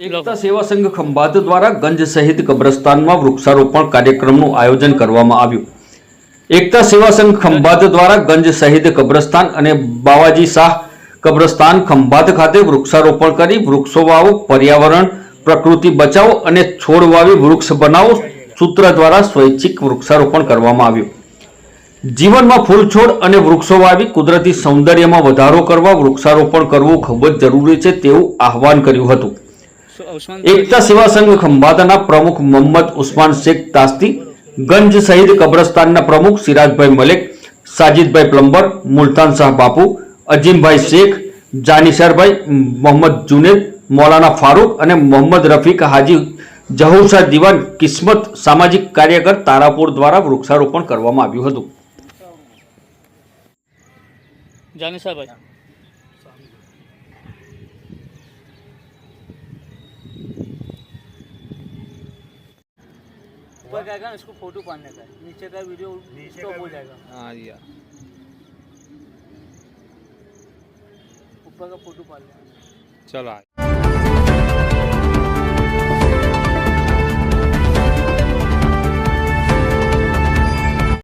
એકતા સેવા સંઘ ખંભાત દ્વારા ગંજ સહિત કબ્રસ્તાનમાં વૃક્ષારોપણ કાર્યક્રમનું આયોજન કરવામાં આવ્યું। એકતા સેવા સંઘ ખંભાત દ્વારા ગંજ સહિત કબ્રસ્તાન અને બાવાજી શાહ કબ્રસ્તાન ખંભાત ખાતે વૃક્ષારોપણ કરી વૃક્ષો વાવો, પર્યાવરણ પ્રકૃતિ બચાવો અને છોડ વાવી વૃક્ષ બનાવો સૂત્ર દ્વારા સ્વૈચ્છિક વૃક્ષારોપણ કરવામાં આવ્યું। જીવનમાં ફૂલ છોડ અને વૃક્ષો વાવી કુદરતી સૌંદર્યમાં વધારો કરવા વૃક્ષારોપણ કરવું ખૂબ જ જરૂરી છે તેવું આહવાન કર્યું હતું। એકતા સેવા સંઘ ખંભાતના પ્રમુખ મોહમ્મદ ઉસ્માન શેખ તાસ્તી, ગંજ શહીદ કબ્રસ્તાનના પ્રમુખ સિરાજભાઈ મલેક, સાजिदભાઈ પ્લમ્બર, મુલ્તાન શાહ બાપુ, અજીમભાઈ શેખ, જાનિસરભાઈ, મોહમ્મદ જુનેદ, મૌલાના ફારૂક અને મોહમ્મદ રફીક હાજી જહુરશાહ દીવાન કિસ્મત સામાજિક કાર્યકર તારાપુર દ્વારા વૃક્ષારોપણ કરવામાં આવ્યું હતું। जानिसरभाई ऊपर क्या है इसको फोटो पाने का नीचे का वीडियो स्टॉप हो जाएगा। हाँ यार ऊपर का फोटो पाल चलो।